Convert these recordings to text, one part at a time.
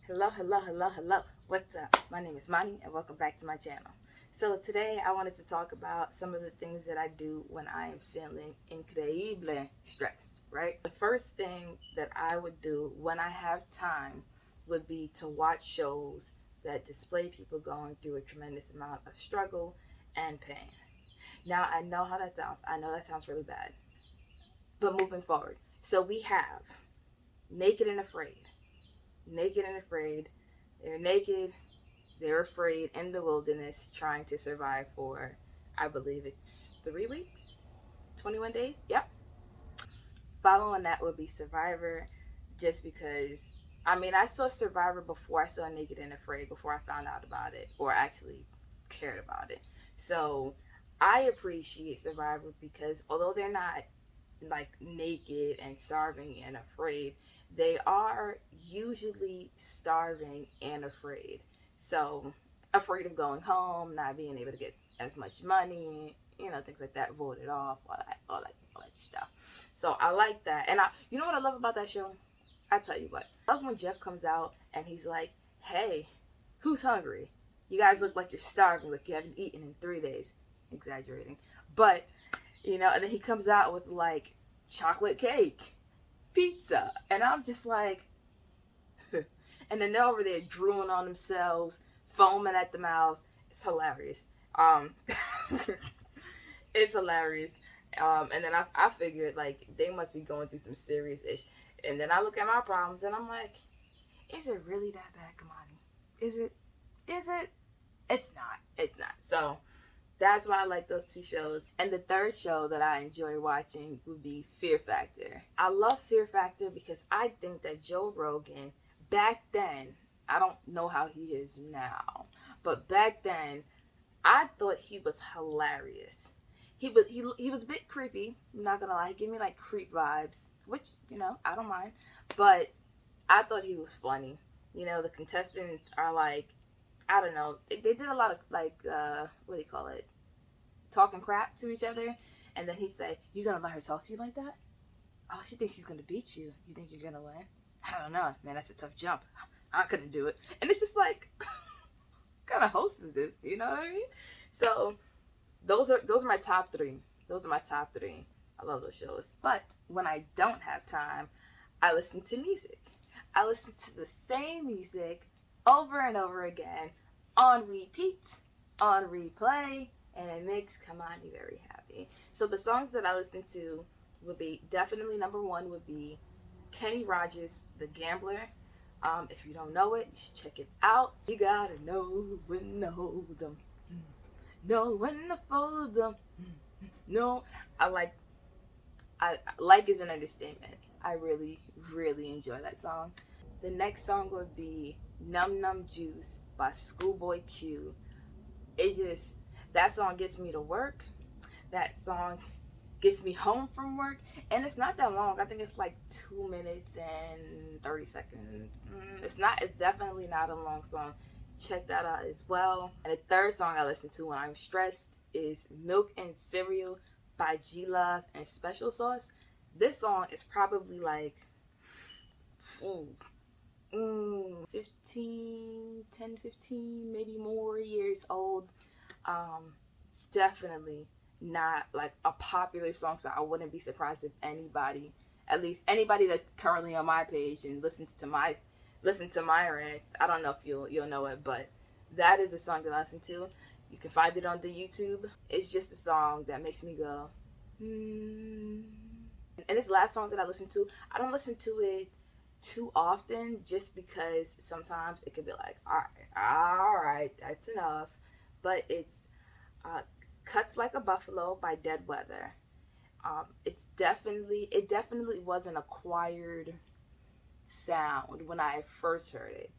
Hello, hello, hello, hello. What's up? My name is Mani and welcome back to my channel. So today I wanted to talk about some of the things that I do when I am feeling increíble stressed, right? The first thing that I would do when I have time would be to watch shows that display people going through a tremendous amount of struggle and pain. Now I know how that sounds. I know that sounds really bad. But moving forward. So we have Naked and Afraid. Naked and Afraid. They're naked, they're afraid in the wilderness trying to survive for, I believe it's 3 weeks, 21 days. Yep. Following that would be Survivor, just because, I mean, I saw Survivor before I saw Naked and Afraid, before I found out about it or actually cared about it. So I appreciate Survivor because although they're not like naked and starving and afraid, they are usually starving and afraid. So afraid of going home, not being able to get as much money, things like that, voted off, all that stuff. So I like that. And you know what I love about that show? I tell you what. I love when Jeff comes out and he's like, "Hey, who's hungry? You guys look like you're starving, like you haven't eaten in 3 days." Exaggerating. But and then he comes out with like chocolate cake, pizza, and I'm just like, and then they're over there drooling on themselves, foaming at the mouths. It's hilarious. Um, it's hilarious. And then I figured like they must be going through some serious ish. And then I look at my problems and I'm like, is it really that bad, Kamani? Is it? Is it? It's not. It's not. So that's why I like those two shows. And the third show that I enjoy watching would be Fear Factor. I love Fear Factor because I think that Joe Rogan, back then, I don't know how he is now, but back then, I thought he was hilarious. He was a bit creepy, I'm not gonna lie. He gave me like creep vibes, which, I don't mind. But I thought he was funny. The contestants are like, I don't know. They did a lot of like, what do you call it? Talking crap to each other. And then he'd say, "You gonna let her talk to you like that? Oh, she thinks she's gonna beat you. You think you're gonna win? I don't know, man. That's a tough jump. I couldn't do it." And it's just like, what kind of host is this? You know what I mean? So those are my top three. Those are my top three. I love those shows. But when I don't have time, I listen to music. I listen to the same music over and over again on repeat, on replay, and it makes Kamani very happy. So the songs that I listen to would be definitely number one would be Kenny Rogers, The Gambler. If you don't know it, you should check it out. You gotta know when to hold them, know when to fold them. No, I like is an understatement. I really, really enjoy that song. The next song would be Num Num Juice by Schoolboy Q. That song gets me to work. That song gets me home from work. And it's not that long. I think it's like 2 minutes and 30 seconds. It's definitely not a long song. Check that out as well. And the third song I listen to when I'm stressed is Milk and Cereal by G Love and Special Sauce. This song is probably like 15, maybe more years old. It's definitely not like a popular song, so I wouldn't be surprised if anybody, at least anybody that's currently on my page and listen to my rants, I don't know if you'll know it, but that is a song that I listen to. You can find it on the YouTube. It's just a song that makes me go, And this last song that I listen to, I don't listen to it too often just because sometimes it could be like, all right, that's enough. But it's Cuts Like a Buffalo by Dead Weather. It definitely was an acquired sound when I first heard it.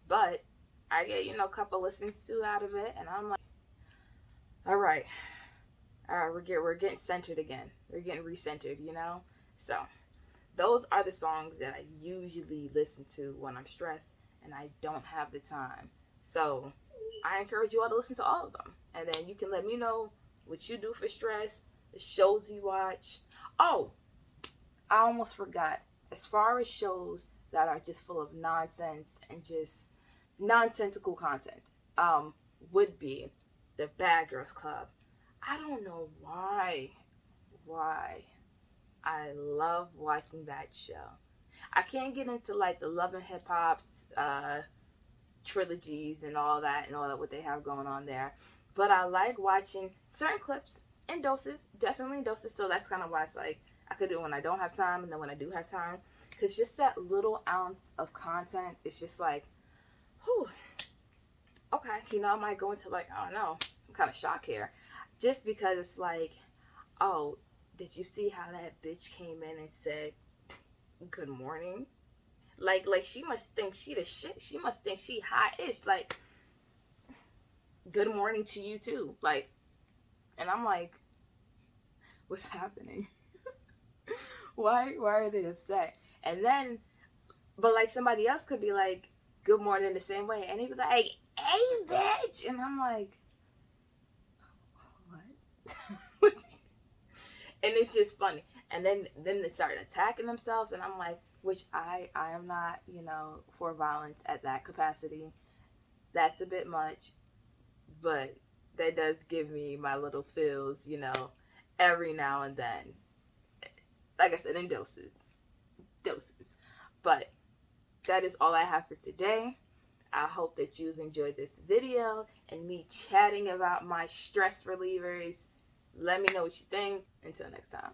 But I get, a couple listens to out of it and I'm like, all right, we're getting centered again. We're getting recentered, So those are the songs that I usually listen to when I'm stressed and I don't have the time. So I encourage you all to listen to all of them. And then you can let me know what you do for stress, the shows you watch. Oh, I almost forgot. As far as shows that are just full of nonsense and just nonsensical content would be the Bad Girls Club. I don't know why I love watching that show. I can't get into like the Love and Hip Hop's trilogies and all that what they have going on there. But I like watching certain clips in doses, definitely in doses. So that's kind of why it's like I could do it when I don't have time and then when I do have time. Because just that little ounce of content is just like, whew, okay, you know, I might go into like, I don't know, some kind of shock here. Just because it's like, oh, did you see how that bitch came in and said, good morning? Like she must think she the shit. She must think she hot-ish. Like, good morning to you too. Like, and I'm like, what's happening? Why are they upset? And then, but like somebody else could be like, good morning the same way. And he'd be like, hey bitch. And I'm like, what? And it's just funny. And then they start attacking themselves, and I'm like, which I am not, you know, for violence at that capacity. That's a bit much, but that does give me my little feels, you know, every now and then. Like I said, in doses. But that is all I have for today. I hope that you've enjoyed this video and me chatting about my stress relievers. Let me know what you think. Until next time.